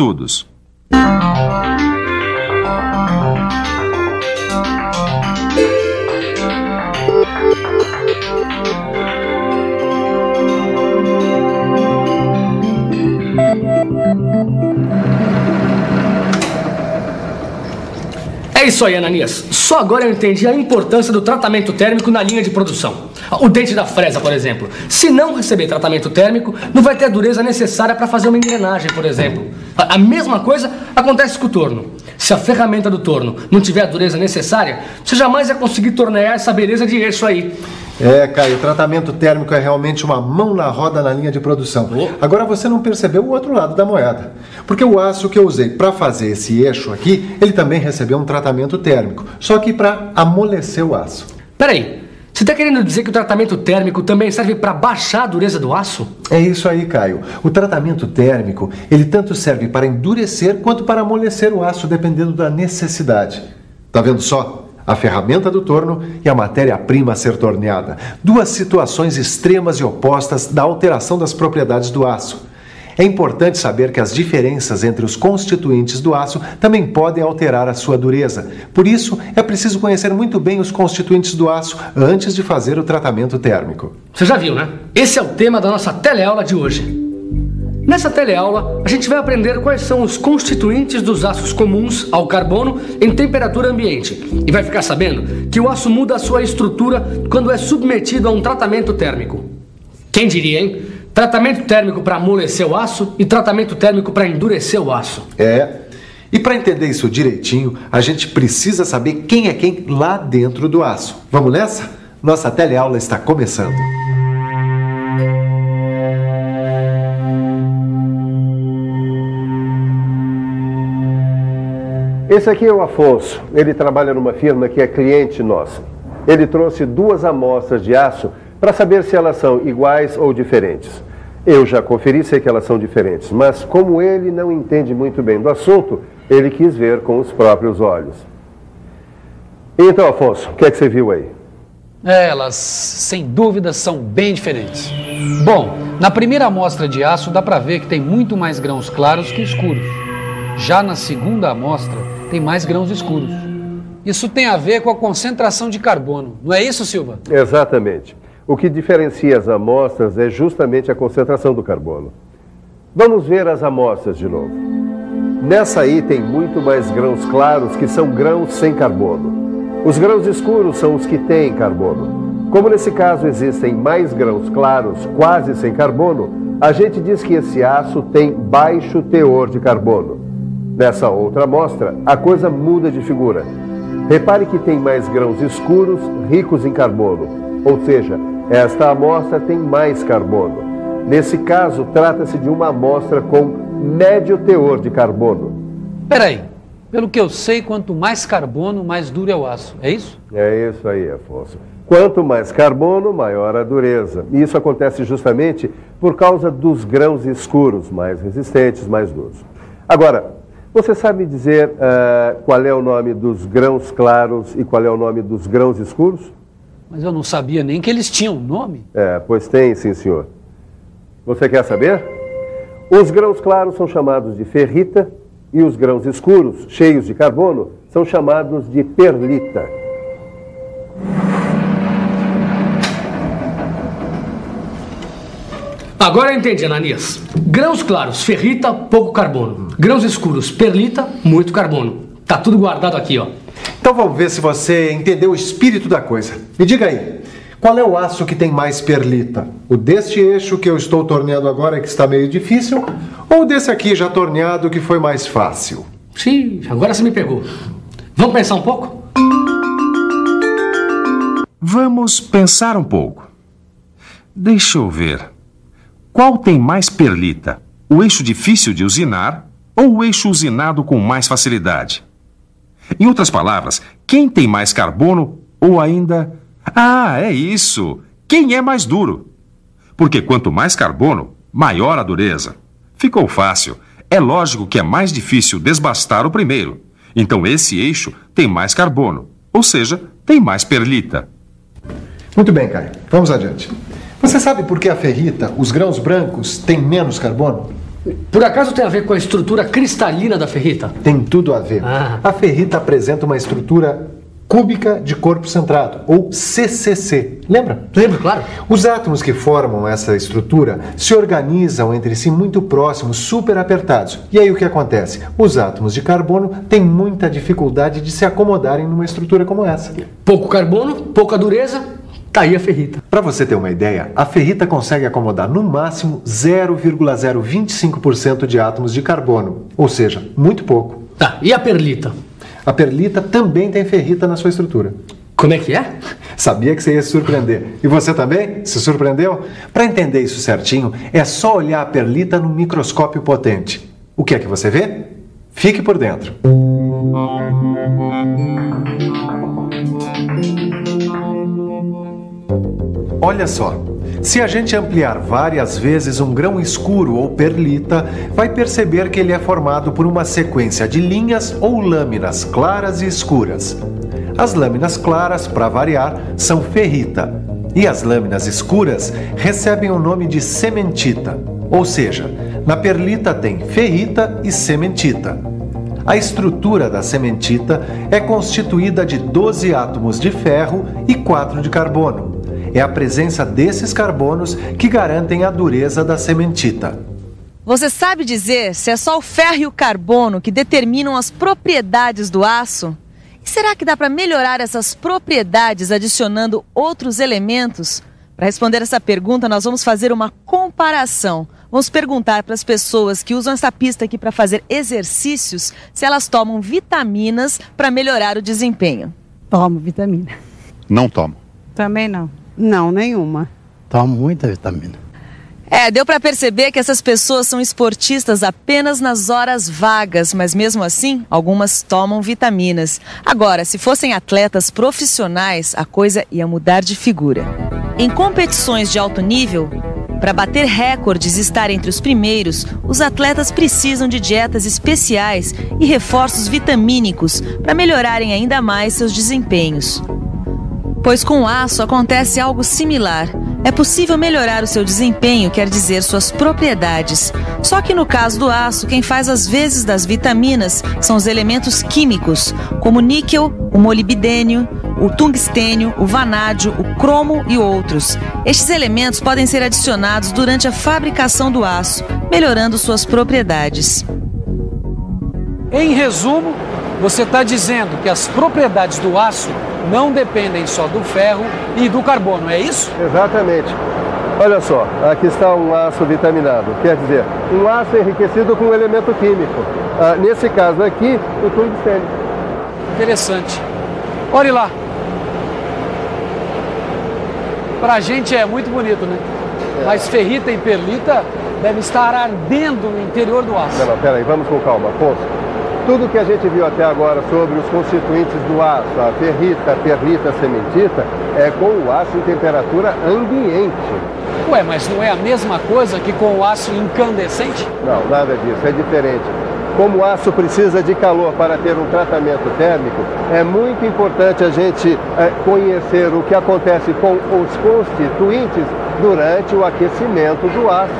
estudos. É isso aí, Ananias. Só agora eu entendi a importância do tratamento térmico na linha de produção. O dente da fresa, por exemplo. Se não receber tratamento térmico, não vai ter a dureza necessária para fazer uma engrenagem, por exemplo. A mesma coisa acontece com o torno. Se a ferramenta do torno não tiver a dureza necessária, você jamais vai conseguir tornear essa beleza de eixo aí. Caio, o tratamento térmico é realmente uma mão na roda na linha de produção. Agora você não percebeu o outro lado da moeda. Porque o aço que eu usei para fazer esse eixo aqui, ele também recebeu um tratamento térmico, só que para amolecer o aço. Peraí, você está querendo dizer que o tratamento térmico também serve para baixar a dureza do aço? É isso aí, Caio. O tratamento térmico, ele tanto serve para endurecer quanto para amolecer o aço, dependendo da necessidade. Tá vendo só? A ferramenta do torno e a matéria-prima a ser torneada. Duas situações extremas e opostas da alteração das propriedades do aço. É importante saber que as diferenças entre os constituintes do aço também podem alterar a sua dureza. Por isso, é preciso conhecer muito bem os constituintes do aço antes de fazer o tratamento térmico. Você já viu, né? Esse é o tema da nossa teleaula de hoje. Nessa teleaula, a gente vai aprender quais são os constituintes dos aços comuns ao carbono em temperatura ambiente. E vai ficar sabendo que o aço muda a sua estrutura quando é submetido a um tratamento térmico. Quem diria, hein? Tratamento térmico para amolecer o aço e tratamento térmico para endurecer o aço. E para entender isso direitinho, a gente precisa saber quem é quem lá dentro do aço. Vamos nessa? Nossa teleaula está começando. Esse aqui é o Afonso. Ele trabalha numa firma que é cliente nossa. Ele trouxe 2 amostras de aço para saber se elas são iguais ou diferentes. Eu já conferi, sei que elas são diferentes, mas como ele não entende muito bem do assunto, ele quis ver com os próprios olhos. Então, Afonso, o que é que você viu aí? Elas, sem dúvida, são bem diferentes. Bom, na primeira amostra de aço dá para ver que tem muito mais grãos claros que escuros. Já na segunda amostra, tem mais grãos escuros. Isso tem a ver com a concentração de carbono, não é isso, Silva? Exatamente. O que diferencia as amostras é justamente a concentração do carbono. Vamos ver as amostras de novo. Nessa aí tem muito mais grãos claros que são grãos sem carbono. Os grãos escuros são os que têm carbono. Como nesse caso existem mais grãos claros quase sem carbono, a gente diz que esse aço tem baixo teor de carbono. Nessa outra amostra, a coisa muda de figura. Repare que tem mais grãos escuros ricos em carbono, ou seja, esta amostra tem mais carbono. Nesse caso, trata-se de uma amostra com médio teor de carbono. Peraí, pelo que eu sei, quanto mais carbono, mais duro é o aço, é isso? É isso aí, Afonso. Quanto mais carbono, maior a dureza. E isso acontece justamente por causa dos grãos escuros, mais resistentes, mais duros. Agora, você sabe dizer qual é o nome dos grãos claros e qual é o nome dos grãos escuros? Mas eu não sabia nem que eles tinham nome. Pois tem, sim, senhor. Você quer saber? Os grãos claros são chamados de ferrita e os grãos escuros, cheios de carbono, são chamados de perlita. Agora eu entendi, Ananias. Grãos claros, ferrita, pouco carbono. Grãos escuros, perlita, muito carbono. Tá tudo guardado aqui, ó. Então vamos ver se você entendeu o espírito da coisa. Me diga aí, qual é o aço que tem mais perlita? O deste eixo que eu estou torneando agora que está meio difícil, ou desse aqui já torneado que foi mais fácil? Sim, agora você me pegou. Vamos pensar um pouco? Vamos pensar um pouco. Deixa eu ver. Qual tem mais perlita? O eixo difícil de usinar ou o eixo usinado com mais facilidade? Em outras palavras, quem tem mais carbono ou ainda... é isso! Quem é mais duro? Porque quanto mais carbono, maior a dureza. Ficou fácil. É lógico que é mais difícil desbastar o primeiro. Então esse eixo tem mais carbono, ou seja, tem mais perlita. Muito bem, Caio. Vamos adiante. Você sabe por que a ferrita, os grãos brancos, têm menos carbono? Por acaso tem a ver com a estrutura cristalina da ferrita? Tem tudo a ver. A ferrita apresenta uma estrutura cúbica de corpo centrado, ou CCC. Lembra? Lembro, claro. Os átomos que formam essa estrutura se organizam entre si muito próximos, super apertados. E aí o que acontece? Os átomos de carbono têm muita dificuldade de se acomodarem numa estrutura como essa. Pouco carbono, pouca dureza, tá aí a ferrita. Para você ter uma ideia, a ferrita consegue acomodar no máximo 0,025% de átomos de carbono, ou seja, muito pouco. Tá, e a perlita? A perlita também tem ferrita na sua estrutura. Como é que é? Sabia que você ia se surpreender. E você também? Se surpreendeu? Para entender isso certinho, é só olhar a perlita no microscópio potente. O que é que você vê? Fique por dentro. Olha só, se a gente ampliar várias vezes um grão escuro ou perlita, vai perceber que ele é formado por uma sequência de linhas ou lâminas claras e escuras. As lâminas claras, para variar, são ferrita, e as lâminas escuras recebem o nome de cementita, ou seja, na perlita tem ferrita e cementita. A estrutura da cementita é constituída de 12 átomos de ferro e 4 de carbono. É a presença desses carbonos que garantem a dureza da cementita. Você sabe dizer se é só o ferro e o carbono que determinam as propriedades do aço? E será que dá para melhorar essas propriedades adicionando outros elementos? Para responder essa pergunta, nós vamos fazer uma comparação. Vamos perguntar para as pessoas que usam essa pista aqui para fazer exercícios se elas tomam vitaminas para melhorar o desempenho. Tomo vitamina. Não tomo. Também não. Não, nenhuma. Tomo muita vitamina. Deu para perceber que essas pessoas são esportistas apenas nas horas vagas, mas mesmo assim, algumas tomam vitaminas. Agora, se fossem atletas profissionais, a coisa ia mudar de figura. Em competições de alto nível, para bater recordes e estar entre os primeiros, os atletas precisam de dietas especiais e reforços vitamínicos para melhorarem ainda mais seus desempenhos. Pois com o aço acontece algo similar. É possível melhorar o seu desempenho, quer dizer, suas propriedades. Só que no caso do aço, quem faz as vezes das vitaminas são os elementos químicos, como o níquel, o molibdênio, o tungstênio, o vanádio, o cromo e outros. Estes elementos podem ser adicionados durante a fabricação do aço, melhorando suas propriedades. Em resumo, você está dizendo que as propriedades do aço não dependem só do ferro e do carbono, é isso? Exatamente. Olha só, aqui está um aço vitaminado, quer dizer, um aço enriquecido com um elemento químico. Nesse caso aqui, o tungstênio. Interessante. Olhe lá. Pra gente é muito bonito, né? Mas ferrita e perlita devem estar ardendo no interior do aço. Não, peraí, vamos com calma, Afonso. Tudo que a gente viu até agora sobre os constituintes do aço, a ferrita, a perlita, a cementita, é com o aço em temperatura ambiente. Ué, mas não é a mesma coisa que com o aço incandescente? Não, nada disso, é diferente. Como o aço precisa de calor para ter um tratamento térmico, é muito importante a gente conhecer o que acontece com os constituintes durante o aquecimento do aço.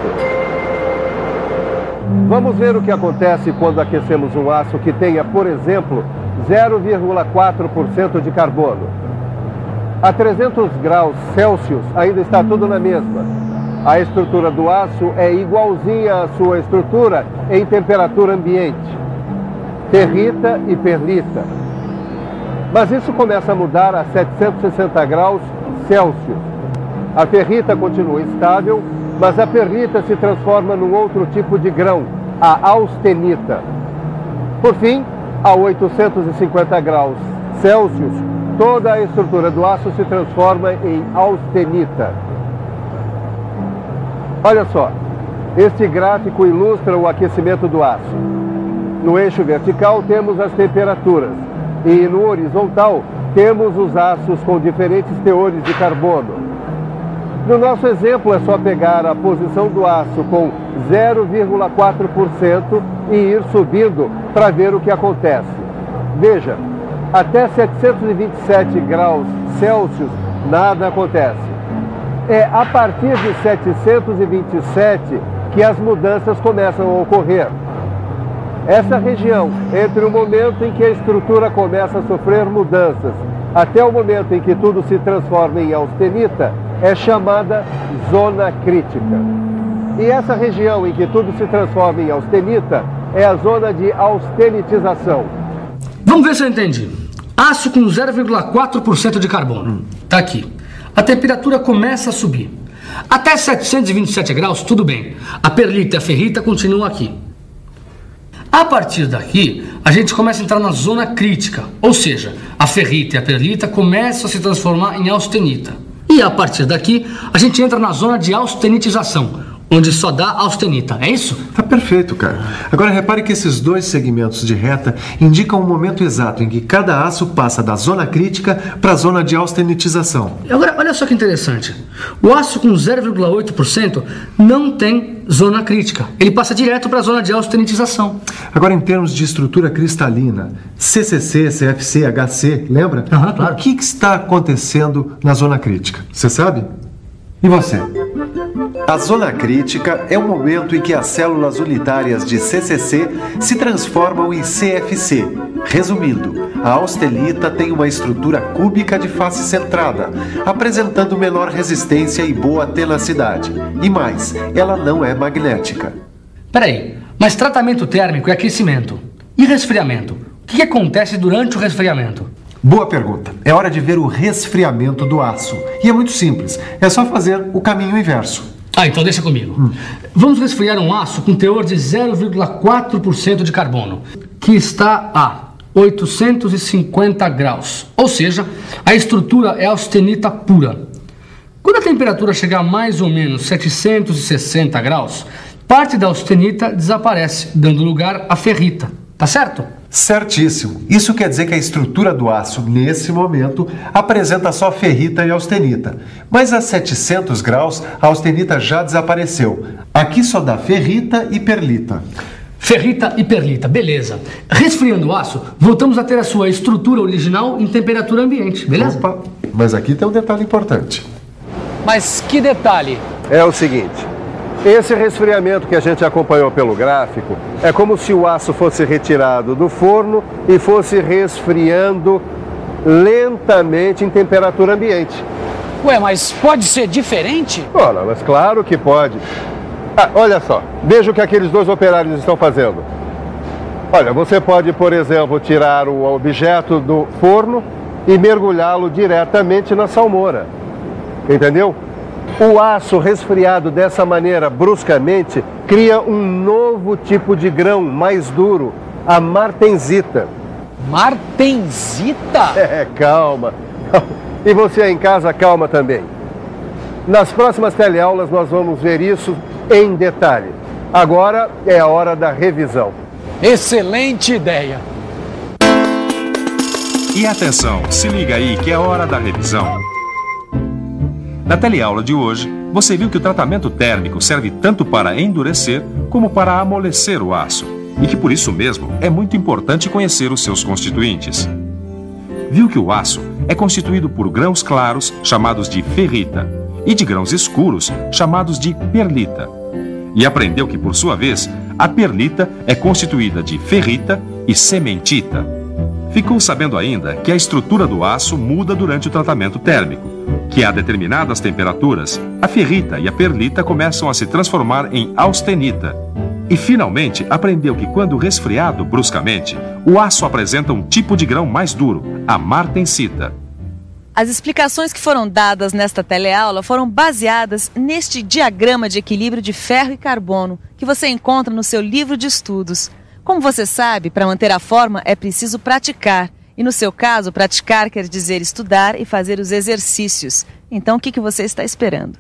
Vamos ver o que acontece quando aquecemos um aço que tenha, por exemplo, 0,4% de carbono. A 300 graus Celsius ainda está tudo na mesma. A estrutura do aço é igualzinha à sua estrutura em temperatura ambiente. Ferrita e perlita. Mas isso começa a mudar a 760 graus Celsius. A ferrita continua estável, mas a perlita se transforma num outro tipo de grão, a austenita. Por fim, a 850 graus Celsius, toda a estrutura do aço se transforma em austenita. Olha só, este gráfico ilustra o aquecimento do aço. No eixo vertical temos as temperaturas e no horizontal temos os aços com diferentes teores de carbono. No nosso exemplo, é só pegar a posição do aço com 0,4% e ir subindo para ver o que acontece. Veja, até 727 graus Celsius nada acontece. É a partir de 727 que as mudanças começam a ocorrer. Essa região, entre o momento em que a estrutura começa a sofrer mudanças até o momento em que tudo se transforma em austenita, é chamada zona crítica. E essa região em que tudo se transforma em austenita é a zona de austenitização. Vamos ver se eu entendi. Aço com 0,4% de carbono. Tá aqui. A temperatura começa a subir. Até 727 graus, tudo bem. A perlita e a ferrita continuam aqui. A partir daqui, a gente começa a entrar na zona crítica, ou seja, a ferrita e a perlita começam a se transformar em austenita. E a partir daqui, a gente entra na zona de austenitização, onde só dá austenita, é isso? Tá perfeito, cara. Agora repare que esses dois segmentos de reta indicam o momento exato em que cada aço passa da zona crítica para a zona de austenitização. Agora, olha só que interessante. O aço com 0,8% não tem zona crítica. Ele passa direto para a zona de austenitização. Agora, em termos de estrutura cristalina, CCC, CFC, HC, lembra? Claro. O que está acontecendo na zona crítica? Você sabe? E você? A zona crítica é o momento em que as células unitárias de CCC se transformam em CFC. Resumindo, a austenita tem uma estrutura cúbica de face centrada, apresentando menor resistência e boa tenacidade. E mais, ela não é magnética. Peraí, mas tratamento térmico é aquecimento. E resfriamento? O que acontece durante o resfriamento? Boa pergunta. É hora de ver o resfriamento do aço. E é muito simples. É só fazer o caminho inverso. Então deixa comigo. Vamos resfriar um aço com teor de 0,4% de carbono, que está a 850 graus. Ou seja, a estrutura é austenita pura. Quando a temperatura chegar a mais ou menos 760 graus, parte da austenita desaparece, dando lugar à ferrita. Tá certo? Certíssimo. Isso quer dizer que a estrutura do aço, nesse momento, apresenta só ferrita e austenita. Mas a 700 graus, a austenita já desapareceu. Aqui só dá ferrita e perlita. Ferrita e perlita, beleza. Resfriando o aço, voltamos a ter a sua estrutura original em temperatura ambiente, beleza? Opa, mas aqui tem um detalhe importante. Mas que detalhe? É o seguinte, esse resfriamento que a gente acompanhou pelo gráfico é como se o aço fosse retirado do forno e fosse resfriando lentamente em temperatura ambiente. Ué, mas pode ser diferente? Ora, mas claro que pode. Olha só, veja o que aqueles dois operários estão fazendo. Olha, você pode, por exemplo, tirar o objeto do forno e mergulhá-lo diretamente na salmoura. Entendeu? O aço resfriado dessa maneira, bruscamente, cria um novo tipo de grão mais duro, a martensita. Martensita? Calma. E você aí em casa, calma também. Nas próximas teleaulas nós vamos ver isso em detalhe. Agora é a hora da revisão. Excelente ideia! E atenção, se liga aí que é hora da revisão. Na teleaula de hoje, você viu que o tratamento térmico serve tanto para endurecer como para amolecer o aço, e que por isso mesmo é muito importante conhecer os seus constituintes. Viu que o aço é constituído por grãos claros, chamados de ferrita, e de grãos escuros, chamados de perlita. E aprendeu que, por sua vez, a perlita é constituída de ferrita e cementita. Ficou sabendo ainda que a estrutura do aço muda durante o tratamento térmico, que a determinadas temperaturas, a ferrita e a perlita começam a se transformar em austenita. E finalmente aprendeu que quando resfriado bruscamente, o aço apresenta um tipo de grão mais duro, a martensita. As explicações que foram dadas nesta teleaula foram baseadas neste diagrama de equilíbrio de ferro e carbono, que você encontra no seu livro de estudos. Como você sabe, para manter a forma é preciso praticar. E no seu caso, praticar quer dizer estudar e fazer os exercícios. Então, o que você está esperando?